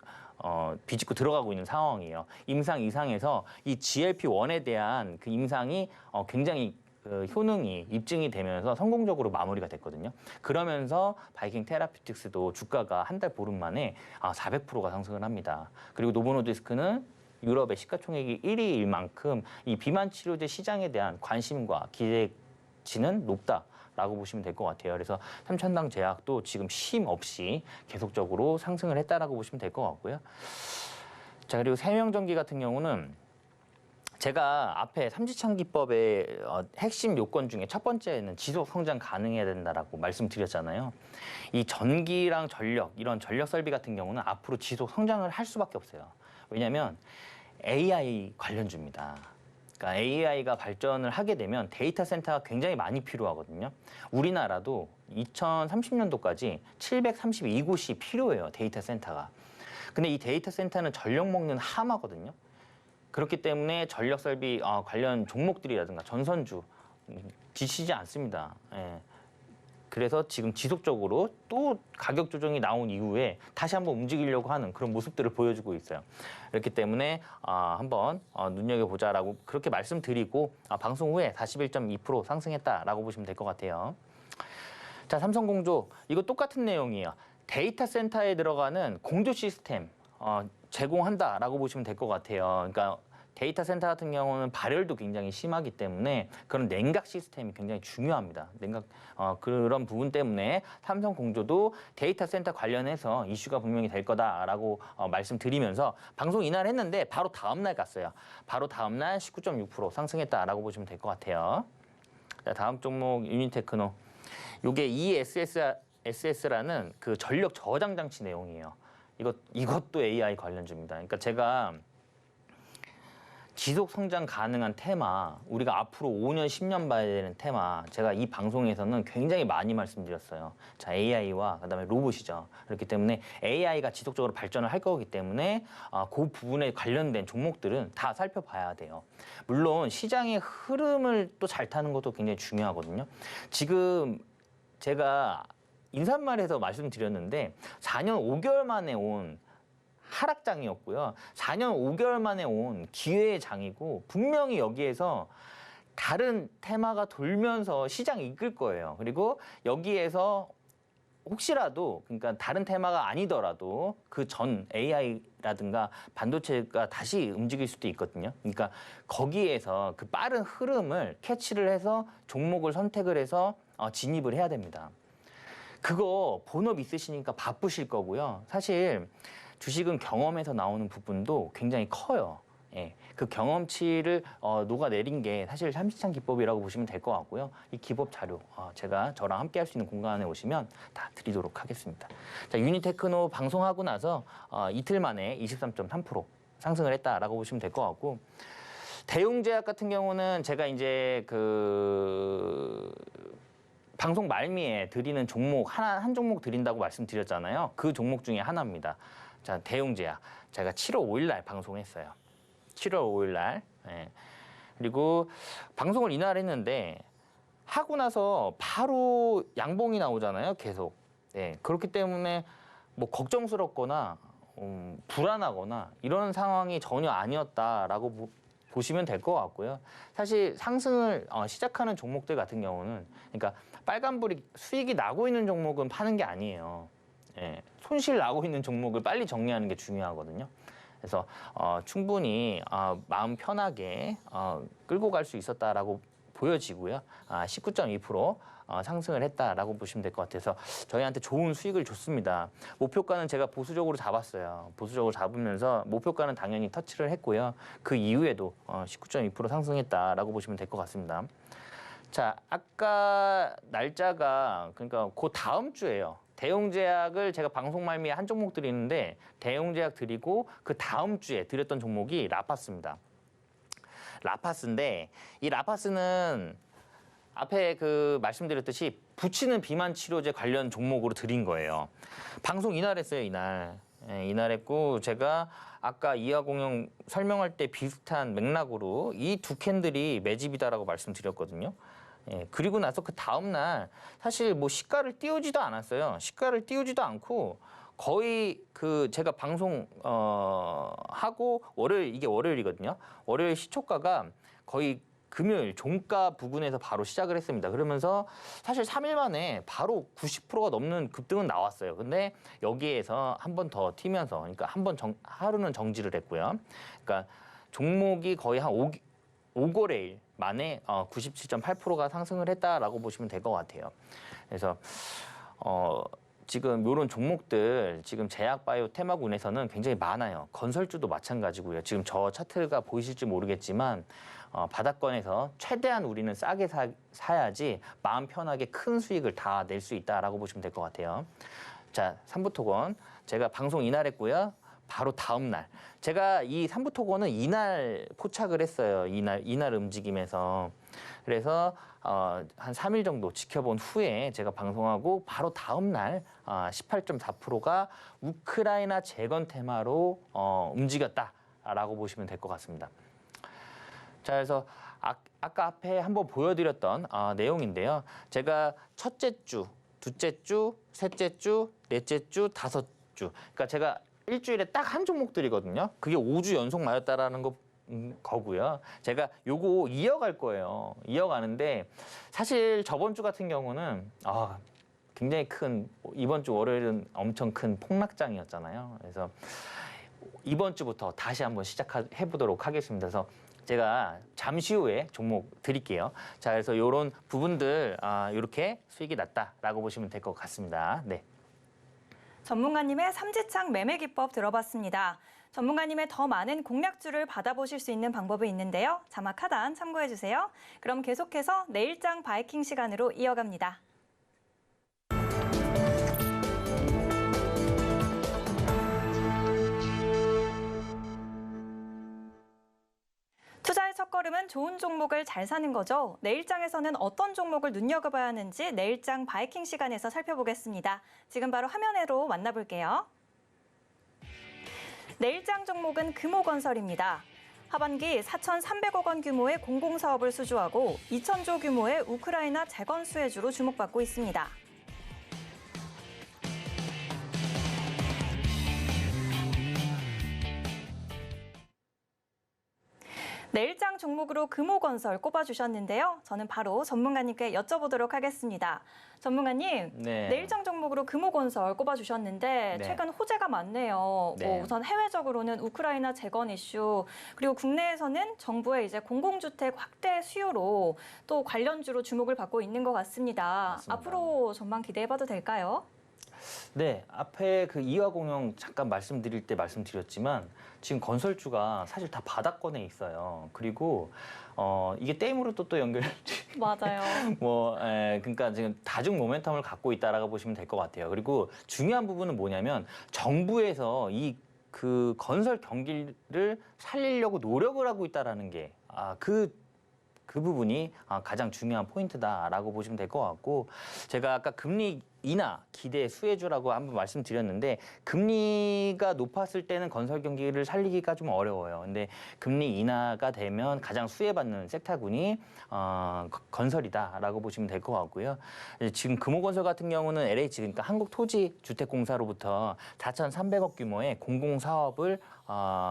비집고 들어가고 있는 상황이에요. 임상 이상에서 이 GLP-1에 대한 그 임상이 굉장히 효능이 입증이 되면서 성공적으로 마무리가 됐거든요. 그러면서 바이킹 테라피틱스도 주가가 한 달 보름 만에 400%가 상승을 합니다. 그리고 노보노디스크는 유럽의 시가총액이 1위일 만큼 이 비만 치료제 시장에 대한 관심과 기대치는 높다라고 보시면 될 것 같아요. 그래서 삼천당 제약도 지금 쉼 없이 계속적으로 상승을 했다라고 보시면 될 것 같고요. 자, 그리고 세명전기 같은 경우는 제가 앞에 삼지창 기법의 핵심 요건 중에 첫 번째는 지속 성장 가능해야 된다라고 말씀드렸잖아요. 이 전기랑 전력, 이런 전력 설비 같은 경우는 앞으로 지속 성장을 할 수밖에 없어요. 왜냐하면 AI 관련주입니다. 그러니까 AI가 발전을 하게 되면 데이터 센터가 굉장히 많이 필요하거든요. 우리나라도 2030년도까지 732곳이 필요해요, 데이터 센터가. 근데 이 데이터 센터는 전력 먹는 하마거든요. 그렇기 때문에 전력 설비 관련 종목들이라든가 전선주 지치지 않습니다. 예. 그래서 지금 지속적으로 또 가격 조정이 나온 이후에 다시 한번 움직이려고 하는 그런 모습들을 보여주고 있어요. 그렇기 때문에 한번 눈여겨보자라고 그렇게 말씀드리고 방송 후에 41.2% 상승했다라고 보시면 될 것 같아요. 자, 삼성공조 이거 똑같은 내용이에요. 데이터 센터에 들어가는 공조 시스템 제공한다라고 보시면 될 것 같아요. 그러니까 데이터 센터 같은 경우는 발열도 굉장히 심하기 때문에 그런 냉각 시스템이 굉장히 중요합니다. 그런 부분 때문에 삼성 공조도 데이터 센터 관련해서 이슈가 분명히 될 거다라고 말씀드리면서 방송 이날 했는데 바로 다음 날 갔어요. 바로 다음 날 19.6% 상승했다라고 보시면 될 것 같아요. 자, 다음 종목 유니테크노. 요게 ESS라는 그 전력 저장 장치 내용이에요. 이것도 AI 관련주입니다. 그러니까 제가 지속 성장 가능한 테마, 우리가 앞으로 5년, 10년 봐야 되는 테마, 제가 이 방송에서는 굉장히 많이 말씀드렸어요. 자, AI와 그다음에 로봇이죠. 그렇기 때문에 AI가 지속적으로 발전을 할 거기 때문에 그 부분에 관련된 종목들은 다 살펴봐야 돼요. 물론 시장의 흐름을 또 잘 타는 것도 굉장히 중요하거든요. 지금 제가 인사말에서 말씀드렸는데 4년 5개월 만에 온 하락장이었고요. 4년 5개월 만에 온 기회의 장이고 분명히 여기에서 다른 테마가 돌면서 시장이 이끌 거예요. 그리고 여기에서 혹시라도 그러니까 다른 테마가 아니더라도 그 전 AI라든가 반도체가 다시 움직일 수도 있거든요. 그러니까 거기에서 그 빠른 흐름을 캐치를 해서 종목을 선택을 해서 진입을 해야 됩니다. 그거 본업 있으시니까 바쁘실 거고요. 사실 주식은 경험에서 나오는 부분도 굉장히 커요. 예, 그 경험치를 녹아내린 게 사실 삼시창 기법이라고 보시면 될 것 같고요. 이 기법 자료 제가 저랑 함께 할 수 있는 공간에 오시면 다 드리도록 하겠습니다. 자, 유니테크노 방송하고 나서 이틀 만에 23.3% 상승을 했다라고 보시면 될 것 같고, 대웅제약 같은 경우는 제가 이제 그 방송 말미에 드리는 종목 한 종목 드린다고 말씀드렸잖아요. 그 종목 중에 하나입니다. 자, 대웅제약. 제가 7월 5일 날 방송했어요. 7월 5일 날. 예. 그리고 방송을 이날 했는데 하고 나서 바로 양봉이 나오잖아요. 계속. 예. 그렇기 때문에 뭐 걱정스럽거나 불안하거나 이런 상황이 전혀 아니었다라고 보시면 될 것 같고요. 사실 상승을 시작하는 종목들 같은 경우는, 그러니까 빨간불이 수익이 나고 있는 종목은 파는 게 아니에요. 예, 손실 나고 있는 종목을 빨리 정리하는 게 중요하거든요. 그래서 충분히 마음 편하게 끌고 갈 수 있었다라고 보여지고요. 19.2% 상승을 했다라고 보시면 될 것 같아서 저희한테 좋은 수익을 줬습니다. 목표가는 제가 보수적으로 잡았어요. 보수적으로 잡으면서 목표가는 당연히 터치를 했고요. 그 이후에도 19.2% 상승했다라고 보시면 될 것 같습니다. 자, 아까 날짜가 그러니까 그 다음 주예요. 대웅제약을 제가 방송 말미에 한 종목 드리는데 대웅제약 드리고 그 다음 주에 드렸던 종목이 라파스입니다. 라파스인데 이 라파스는 앞에 그 말씀드렸듯이 붙이는 비만 치료제 관련 종목으로 드린 거예요. 방송 이날 했어요, 이날. 예, 이날 했고 제가 아까 이하공영 설명할 때 비슷한 맥락으로 이 두 캔들이 매집이다라고 말씀드렸거든요. 예, 그리고 나서 그 다음날 사실 뭐 시가를 띄우지도 않았어요. 시가를 띄우지도 않고 거의 그 제가 방송 하고 월요일, 이게 월요일이거든요. 월요일 시초가가 거의 금요일 종가 부근에서 바로 시작을 했습니다. 그러면서 사실 3일 만에 바로 90%가 넘는 급등은 나왔어요. 근데 여기에서 한 번 더 튀면서, 그러니까 하루는 정지를 했고요. 그러니까 종목이 거의 한 5거래일 만에 97.8%가 상승을 했다라고 보시면 될 것 같아요. 그래서 지금 이런 종목들 지금 제약바이오 테마군에서는 굉장히 많아요. 건설주도 마찬가지고요. 지금 저 차트가 보이실지 모르겠지만 바닥권에서 최대한 우리는 싸게 사야지 마음 편하게 큰 수익을 다 낼 수 있다라고 보시면 될 것 같아요. 자, 삼부토건 제가 방송 이날 했고요. 바로 다음 날 제가 이 삼부토건은 이날 포착을 했어요. 이날 움직임에서. 그래서 한 3일 정도 지켜본 후에 제가 방송하고 바로 다음 날 18.4%가 우크라이나 재건 테마로 움직였다라고 보시면 될 것 같습니다. 자, 그래서 아까 앞에 한번 보여드렸던 내용인데요. 제가 첫째 주, 둘째 주, 셋째 주, 넷째 주, 다섯 주. 그러니까 제가 일주일에 딱 한 종목들이거든요. 그게 5주 연속 맞았다라는 거고요. 제가 요거 이어갈 거예요. 이어가는데 사실 저번 주 같은 경우는 굉장히 큰, 이번 주 월요일은 엄청 큰 폭락장이었잖아요. 그래서 이번 주부터 다시 한번 시작해 보도록 하겠습니다. 그래서 제가 잠시 후에 종목 드릴게요. 자, 그래서 이런 부분들 이렇게 수익이 났다라고 보시면 될 것 같습니다. 네. 전문가님의 삼지창 매매 기법 들어봤습니다. 전문가님의 더 많은 공략주를 받아보실 수 있는 방법이 있는데요. 자막 하단 참고해주세요. 그럼 계속해서 내일장 바이킹 시간으로 이어갑니다. 투자의 첫걸음은 좋은 종목을 잘 사는 거죠. 내일장에서는 어떤 종목을 눈여겨봐야 하는지 내일장 바이킹 시간에서 살펴보겠습니다. 지금 바로 화면으로 만나볼게요. 내일장 종목은 금호건설입니다. 하반기 4,300억 원 규모의 공공사업을 수주하고 2,000조 규모의 우크라이나 재건 수혜주로 주목받고 있습니다. 내일장 종목으로 금호건설 꼽아주셨는데요. 저는 바로 전문가님께 여쭤보도록 하겠습니다. 전문가님, 네. 내일장 종목으로 금호건설 꼽아주셨는데 네. 최근 호재가 많네요. 네. 우선 해외적으로는 우크라이나 재건 이슈, 그리고 국내에서는 정부의 이제 공공주택 확대 수요로 또 관련주로 주목을 받고 있는 것 같습니다. 맞습니다. 앞으로 전망 기대해봐도 될까요? 네, 앞에 그 이화공영 잠깐 말씀드릴 때 말씀드렸지만 지금 건설주가 사실 다 바닥권에 있어요. 그리고 이게 댐으로 또 연결 맞아요. 그러니까 지금 다중 모멘텀을 갖고 있다라고 보시면 될 것 같아요. 그리고 중요한 부분은 뭐냐면 정부에서 그 건설 경기를 살리려고 노력을 하고 있다라는 게 그 부분이 가장 중요한 포인트다라고 보시면 될 것 같고, 제가 아까 금리 인하 기대 수혜주라고 한번 말씀드렸는데 금리가 높았을 때는 건설 경기를 살리기가 좀 어려워요. 근데 금리 인하가 되면 가장 수혜받는 섹터군이 건설이다라고 보시면 될 것 같고요. 지금 금호건설 같은 경우는 LH, 그러니까 한국토지주택공사로부터 4,300억 규모의 공공사업을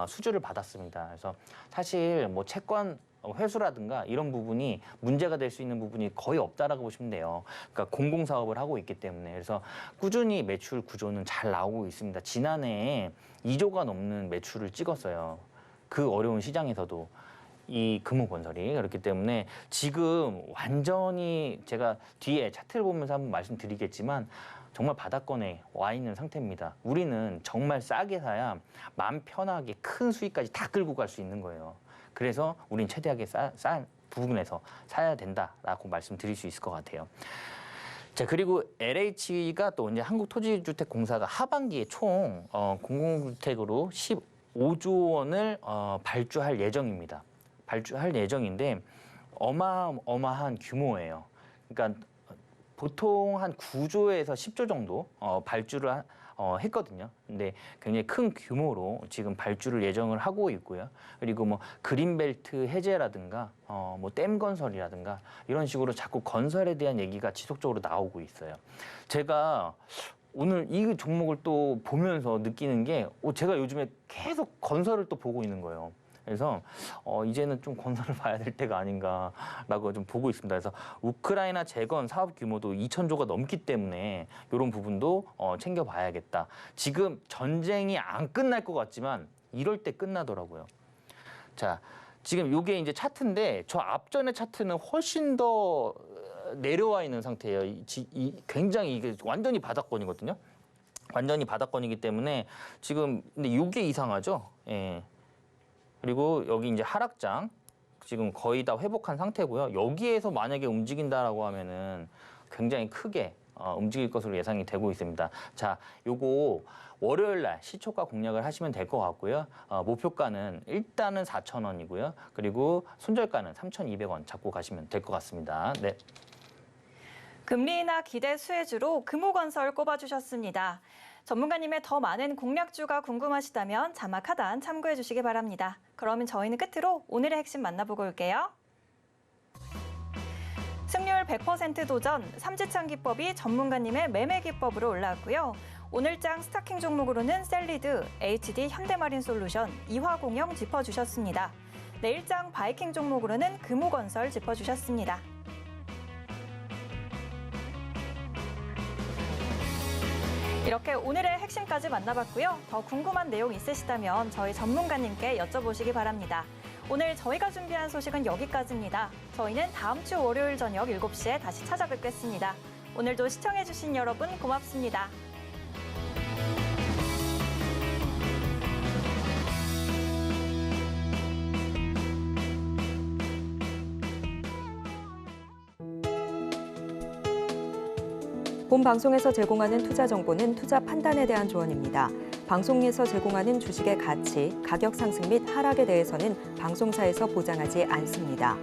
수주를 받았습니다. 그래서 사실 뭐 채권 회수라든가 이런 부분이 문제가 될 수 있는 부분이 거의 없다라고 보시면 돼요. 그러니까 공공사업을 하고 있기 때문에. 그래서 꾸준히 매출 구조는 잘 나오고 있습니다. 지난해에 2조가 넘는 매출을 찍었어요. 그 어려운 시장에서도 이 금호건설이. 그렇기 때문에 지금 완전히 제가 뒤에 차트를 보면서 한번 말씀드리겠지만 정말 바닥권에 와 있는 상태입니다. 우리는 정말 싸게 사야 마음 편하게 큰 수익까지 다 끌고 갈 수 있는 거예요. 그래서 우린 최대하게 싼 부분에서 사야 된다라고 말씀드릴 수 있을 것 같아요. 자, 그리고 LH가 또 이제 한국토지주택공사가 하반기에 총 공공주택으로 15조 원을 발주할 예정입니다. 발주할 예정인데 어마어마한 규모예요. 그러니까 보통 한 9조에서 10조 정도 발주를 했거든요. 근데 굉장히 큰 규모로 지금 발주를 예정을 하고 있고요. 그리고 뭐 그린벨트 해제라든가 뭐 댐 건설이라든가 이런 식으로 자꾸 건설에 대한 얘기가 지속적으로 나오고 있어요. 제가 오늘 이 종목을 또 보면서 느끼는 게 제가 요즘에 계속 건설을 또 보고 있는 거예요. 그래서 이제는 좀 건설을 봐야 될 때가 아닌가라고 좀 보고 있습니다. 그래서 우크라이나 재건 사업 규모도 2,000조가 넘기 때문에 이런 부분도 챙겨봐야겠다. 지금 전쟁이 안 끝날 것 같지만 이럴 때 끝나더라고요. 자, 지금 이게 이제 차트인데 저 앞전의 차트는 훨씬 더 내려와 있는 상태예요. 굉장히 이게 완전히 바닥권이거든요. 완전히 바닥권이기 때문에 지금 근데 이게 이상하죠. 예. 그리고 여기 이제 하락장 지금 거의 다 회복한 상태고요. 여기에서 만약에 움직인다라고 하면은 굉장히 크게 움직일 것으로 예상이 되고 있습니다. 자, 요거 월요일 날 시초가 공략을 하시면 될 것 같고요. 목표가는 일단은 4,000원이고요. 그리고 손절가는 3,200원 잡고 가시면 될 것 같습니다. 네. 금리 인하 기대 수혜주로 금호건설 꼽아주셨습니다. 전문가님의 더 많은 공략주가 궁금하시다면 자막 하단 참고해 주시기 바랍니다. 그러면 저희는 끝으로 오늘의 핵심 만나보고 올게요. 승률 100% 도전, 삼지창 기법이 전문가님의 매매 기법으로 올라왔고요. 오늘장 스타킹 종목으로는 셀리드, HD 현대마린솔루션, 이화공영 짚어주셨습니다. 내일장 바이킹 종목으로는 금호건설 짚어주셨습니다. 이렇게 오늘의 핵심까지 만나봤고요. 더 궁금한 내용 있으시다면 저희 전문가님께 여쭤보시기 바랍니다. 오늘 저희가 준비한 소식은 여기까지입니다. 저희는 다음 주 월요일 저녁 7시에 다시 찾아뵙겠습니다. 오늘도 시청해주신 여러분 고맙습니다. 본 방송에서 제공하는 투자 정보는 투자 판단에 대한 조언입니다. 방송에서 제공하는 주식의 가치, 가격 상승 및 하락에 대해서는 방송사에서 보장하지 않습니다.